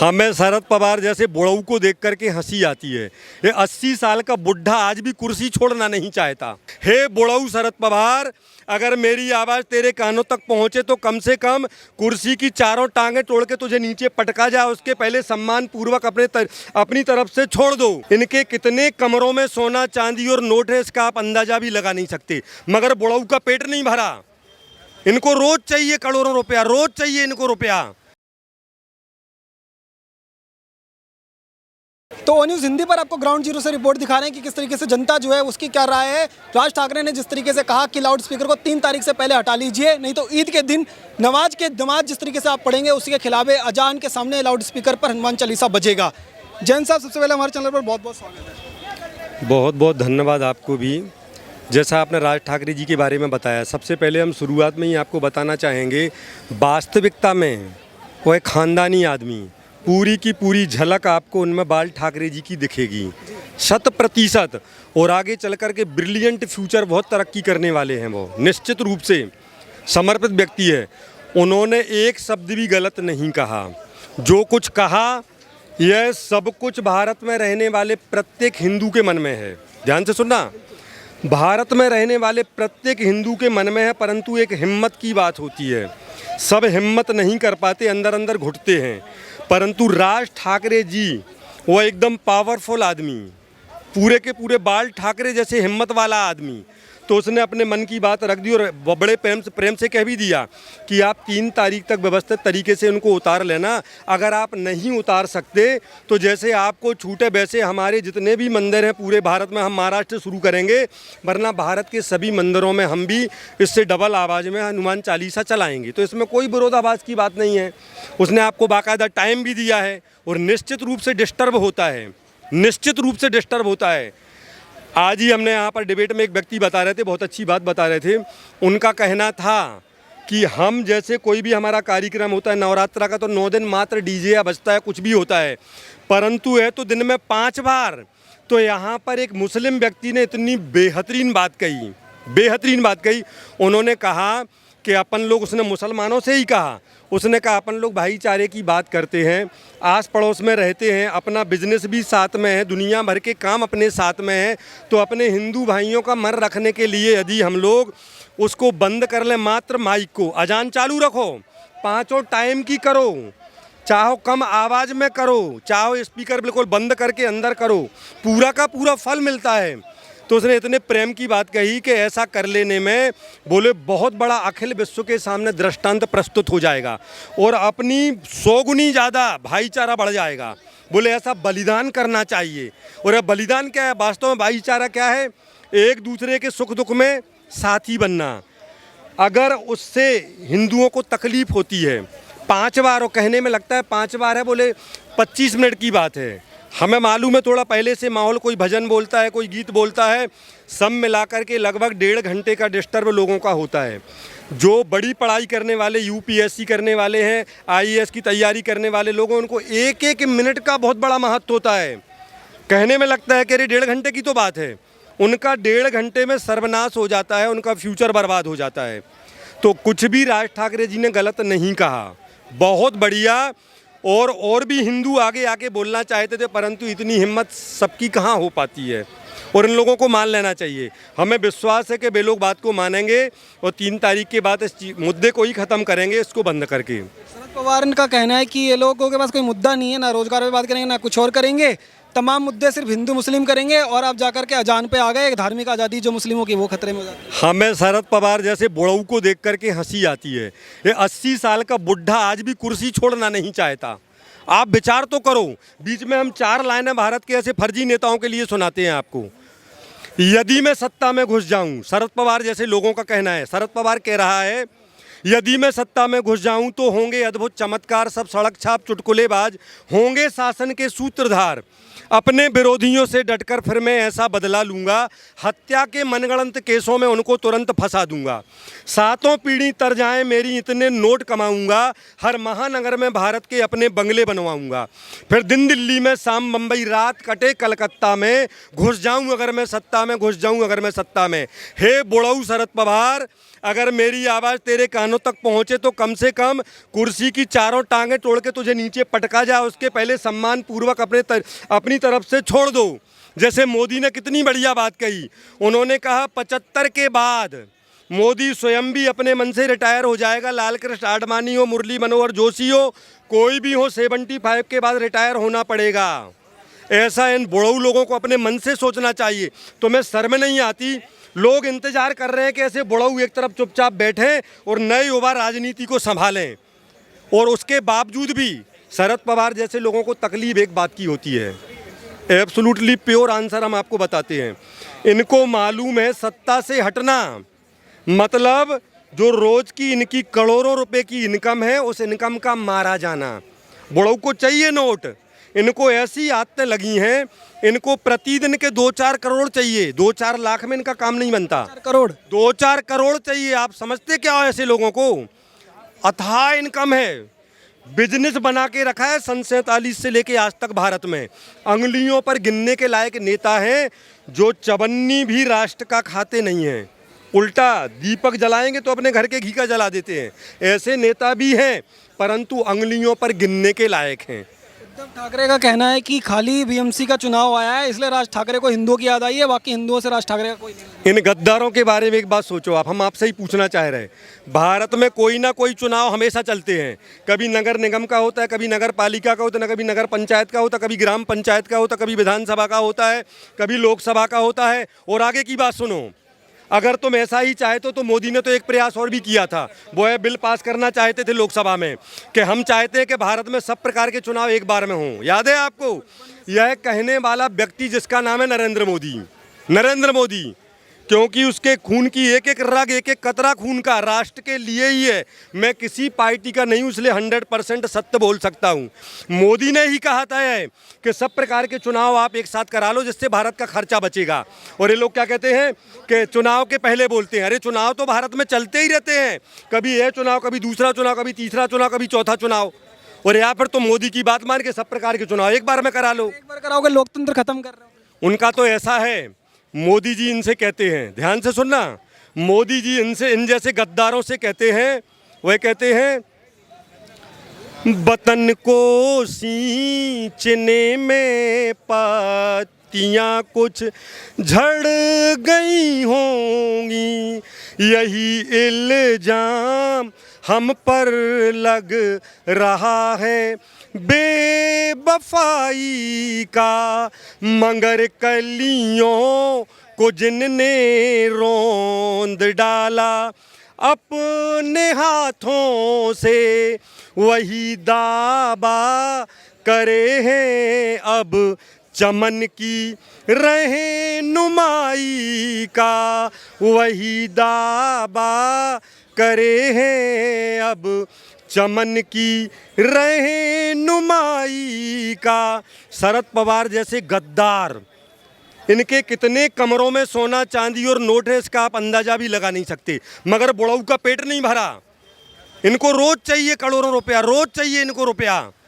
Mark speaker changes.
Speaker 1: हमें शरद पवार जैसे बुढ़ऊ को देख करके हंसी आती है। ये 80 साल का बुढ़ा आज भी कुर्सी छोड़ना नहीं चाहता। हे बुढ़ऊ शरद पवार, अगर मेरी आवाज़ तेरे कानों तक पहुँचे तो कम से कम कुर्सी की चारों टांगें तोड़ के तुझे नीचे पटका जाए, उसके पहले सम्मान पूर्वक अपनी तरफ से छोड़ दो। इनके कितने कमरों में सोना चांदी और नोट है इसका आप अंदाजा भी लगा नहीं सकते, मगर बुढ़ऊ का पेट नहीं भरा। इनको रोज चाहिए करोड़ों रुपया, रोज चाहिए इनको रुपया।
Speaker 2: तो ओ न्यूज़ हिंदी पर आपको ग्राउंड जीरो से रिपोर्ट दिखा रहे हैं कि किस तरीके से जनता जो है उसकी क्या राय है। राज ठाकरे ने जिस तरीके से कहा कि लाउड स्पीकर को 3 तारीख से पहले हटा लीजिए, नहीं तो ईद के दिन नमाज जिस तरीके से आप पढ़ेंगे उसी के खिलाफ है। अजान के सामने लाउड स्पीकर पर हनुमान चालीसा बजेगा। जैन साहब, सबसे पहले हमारे चैनल पर बहुत बहुत स्वागत है।
Speaker 1: बहुत बहुत धन्यवाद आपको भी। जैसा आपने राज ठाकरे जी के बारे में बताया, सबसे पहले हम शुरुआत में ही आपको बताना चाहेंगे, वास्तविकता में वो एक ख़ानदानी आदमी, पूरी की पूरी झलक आपको उनमें बाल ठाकरे जी की दिखेगी 100%। और आगे चल कर के ब्रिलियंट फ्यूचर, बहुत तरक्की करने वाले हैं। वो निश्चित रूप से समर्पित व्यक्ति है। उन्होंने एक शब्द भी गलत नहीं कहा। जो कुछ कहा यह सब कुछ भारत में रहने वाले प्रत्येक हिंदू के मन में है। ध्यान से सुनना, भारत में रहने वाले प्रत्येक हिंदू के मन में है, परंतु एक हिम्मत की बात होती है। सब हिम्मत नहीं कर पाते, अंदर अंदर घुटते हैं। परंतु राज ठाकरे जी वो एकदम पावरफुल आदमी, पूरे के पूरे बाल ठाकरे जैसे हिम्मत वाला आदमी। तो उसने अपने मन की बात रख दी और बड़े प्रेम से कह भी दिया कि आप 3 तारीख तक व्यवस्थित तरीके से उनको उतार लेना। अगर आप नहीं उतार सकते तो जैसे आपको छूटे वैसे हमारे जितने भी मंदिर हैं पूरे भारत में, हम महाराष्ट्र से शुरू करेंगे, वरना भारत के सभी मंदिरों में हम भी इससे डबल आवाज़ में हनुमान चालीसा चलाएंगे। तो इसमें कोई विरोधाभास की बात नहीं है। उसने आपको बाकायदा टाइम भी दिया है और निश्चित रूप से डिस्टर्ब होता है, निश्चित रूप से डिस्टर्ब होता है। आज ही हमने यहाँ पर डिबेट में एक व्यक्ति बता रहे थे, बहुत अच्छी बात बता रहे थे। उनका कहना था कि हम जैसे कोई भी हमारा कार्यक्रम होता है नवरात्रा का, तो 9 दिन मात्र डीजे या बजता है, कुछ भी होता है, परंतु है तो दिन में 5 बार। तो यहाँ पर एक मुस्लिम व्यक्ति ने इतनी बेहतरीन बात कही। उन्होंने कहा कि अपन लोग, उसने मुसलमानों से ही कहा, उसने कहा अपन लोग भाईचारे की बात करते हैं, आस पड़ोस में रहते हैं, अपना बिजनेस भी साथ में है, दुनिया भर के काम अपने साथ में हैं। तो अपने हिंदू भाइयों का मन रखने के लिए यदि हम लोग उसको बंद कर लें, मात्र माइक को, अजान चालू रखो, 5 टाइम की करो, चाहो कम आवाज़ में करो, चाहो स्पीकर बिल्कुल बंद करके अंदर करो, पूरा का पूरा फल मिलता है। तो उसने इतने प्रेम की बात कही कि ऐसा कर लेने में बोले बहुत बड़ा अखिल विश्व के सामने दृष्टांत प्रस्तुत हो जाएगा और अपनी 100 गुनी ज़्यादा भाईचारा बढ़ जाएगा। बोले ऐसा बलिदान करना चाहिए। और अब बलिदान क्या है? वास्तव में भाईचारा क्या है? एक दूसरे के सुख दुख में साथी बनना। अगर उससे हिंदुओं को तकलीफ होती है 5 बार, और कहने में लगता है 5 बार है, बोले 25 मिनट की बात है। हमें मालूम है थोड़ा पहले से माहौल, कोई भजन बोलता है, कोई गीत बोलता है, सब मिलाकर के लगभग 1.5 घंटे का डिस्टर्ब लोगों का होता है। जो बड़ी पढ़ाई करने वाले, यूपीएससी करने वाले हैं, आईएएस की तैयारी करने वाले लोगों, उनको एक एक मिनट का बहुत बड़ा महत्व होता है। कहने में लगता है कि अरे 1.5 घंटे की तो बात है, उनका 1.5 घंटे में सर्वनाश हो जाता है, उनका फ्यूचर बर्बाद हो जाता है। तो कुछ भी राज ठाकरे जी ने गलत नहीं कहा, बहुत बढ़िया। और भी हिंदू आगे आके बोलना चाहते थे, परंतु इतनी हिम्मत सबकी कहाँ हो पाती है, और इन लोगों को मान लेना चाहिए। हमें विश्वास है कि वे लोग बात को मानेंगे और 3 तारीख के बाद इस मुद्दे को ही ख़त्म करेंगे, इसको बंद करके।
Speaker 2: शरद पवार का कहना है कि ये लोगों के पास कोई मुद्दा नहीं है, ना रोजगार पे बात करेंगे ना कुछ और करेंगे, तमाम मुद्दे सिर्फ हिंदू मुस्लिम करेंगे, और आप जाकर के अजान पे आ गए, धार्मिक आज़ादी जो मुस्लिमों की वो खतरे में हो जाती है।
Speaker 1: हमें शरद पवार जैसे बुढ़ऊ को देख करके हंसी आती है। ये 80 साल का बुढ़ा आज भी कुर्सी छोड़ना नहीं चाहता। आप विचार तो करो। बीच में हम 4 लाइनें भारत के ऐसे फर्जी नेताओं के लिए सुनाते हैं आपको। यदि मैं सत्ता में घुस जाऊं, शरद पवार जैसे लोगों का कहना है, शरद पवार कह रहा है यदि मैं सत्ता में घुस जाऊं तो होंगे अद्भुत चमत्कार, सब सड़क छाप चुटकुलेबाज होंगे शासन के सूत्रधार, अपने विरोधियों से डटकर फिर मैं ऐसा बदला लूंगा, हत्या के मनगढ़ंत केसों में उनको तुरंत फंसा दूंगा, 7 पीढ़ी तर जाएं मेरी इतने नोट कमाऊंगा, हर महानगर में भारत के अपने बंगले बनवाऊंगा, फिर दिन दिल्ली में, शाम बम्बई, रात कटे कलकत्ता में, घुस जाऊं अगर मैं सत्ता में, घुस जाऊं अगर मैं सत्ता में। हे बुढ़ऊ शरद पवार, अगर मेरी आवाज़ तेरे कानों तक पहुंचे तो कम से कम कुर्सी की चारों टांगें तोड़ के तुझे नीचे पटका जाए, उसके पहले सम्मान पूर्वक अपनी तरफ से छोड़ दो। जैसे मोदी ने कितनी बढ़िया बात कही, उन्होंने कहा 75 के बाद मोदी स्वयं भी अपने मन से रिटायर हो जाएगा। लाल कृष्ण आडवाणी हो, मुरली मनोहर जोशी हो, कोई भी हो, 75 के बाद रिटायर होना पड़ेगा। ऐसा इन बुढ़ऊ लोगों को अपने मन से सोचना चाहिए। तुम्हें शर्म नहीं आती? लोग इंतजार कर रहे हैं कि ऐसे बुढ़ऊ एक तरफ चुपचाप बैठें और नए युवा राजनीति को संभालें, और उसके बावजूद भी शरद पवार जैसे लोगों को तकलीफ एक बात की होती है। एब्सोल्युटली प्योर आंसर हम आपको बताते हैं। इनको मालूम है सत्ता से हटना मतलब जो रोज़ की इनकी करोड़ों रुपए की इनकम है, उस इनकम का मारा जाना। बुढ़ऊ को चाहिए नोट, इनको ऐसी आदतें लगी हैं, इनको प्रतिदिन के 2-4 करोड़ चाहिए। 2-4 लाख में इनका काम नहीं बनता। 2-4 करोड़ चाहिए। आप समझते क्या हो ऐसे लोगों को? अथाह इनकम है, बिजनेस बना के रखा है सन 47 से लेके आज तक भारत में। अंगुलियों पर गिनने के लायक नेता हैं जो चवन्नी भी राष्ट्र का खाते नहीं हैं, उल्टा दीपक जलाएंगे तो अपने घर के घी का जला देते हैं। ऐसे नेता भी हैं, परंतु अंगुलियों पर गिनने के लायक हैं।
Speaker 2: उद्धव ठाकरे का कहना है कि खाली बीएमसी का चुनाव आया है इसलिए राज ठाकरे को हिंदुओं की याद आई है, बाकी हिंदुओं से राज ठाकरे का कोई नहीं।
Speaker 1: इन गद्दारों के बारे में एक बात सोचो आप, हम आपसे ही पूछना चाह रहे हैं। भारत में कोई ना कोई चुनाव हमेशा चलते हैं। कभी नगर निगम का होता है, कभी नगर पालिका का होता है, कभी नगर पंचायत का होता है, कभी ग्राम पंचायत का होता है, कभी विधानसभा का होता है, कभी लोकसभा का होता है। और आगे की बात सुनो, अगर तुम ऐसा ही चाहते तो मोदी ने तो एक प्रयास और भी किया था। वो है बिल पास करना चाहते थे लोकसभा में कि हम चाहते हैं कि भारत में सब प्रकार के चुनाव एक बार में हों। याद है आपको? यह कहने वाला व्यक्ति जिसका नाम है नरेंद्र मोदी। नरेंद्र मोदी, क्योंकि उसके खून की एक एक रग, एक एक कतरा खून का राष्ट्र के लिए ही है। मैं किसी पार्टी का नहीं हूँ, इसलिए 100% सत्य बोल सकता हूँ। मोदी ने ही कहा था कि सब प्रकार के चुनाव आप एक साथ करा लो जिससे भारत का खर्चा बचेगा। और ये लोग क्या कहते हैं कि चुनाव के पहले बोलते हैं। अरे चुनाव तो भारत में चलते ही रहते हैं, कभी यह चुनाव, कभी दूसरा चुनाव, कभी तीसरा चुनाव, कभी चौथा चुनाव। और या फिर तो मोदी की बात मान के सब प्रकार के चुनाव एक बार में करा लो।
Speaker 2: एक बार कराओगे लोकतंत्र खत्म कर रहे हो।
Speaker 1: उनका तो ऐसा है, मोदी जी इनसे कहते हैं, ध्यान से सुनना, मोदी जी इन जैसे गद्दारों से कहते हैं, वह कहते हैं वतन को सींचने में पत्तियां कुछ झड़ गई होंगी, यही इल्जाम हम पर लग रहा है बेवफाई का, मगर कलियों को जिनने रोंद डाला अपने हाथों से, वही दावा करे हैं अब चमन की रहनुमाई का, वही दावा करे हैं अब चमन की रहनुमाई का। शरद पवार जैसे गद्दार, इनके कितने कमरों में सोना चांदी और नोट है इसका आप अंदाजा भी लगा नहीं सकते, मगर बुढ़ऊ का पेट नहीं भरा। इनको रोज चाहिए करोड़ों रुपया, रोज चाहिए इनको रुपया।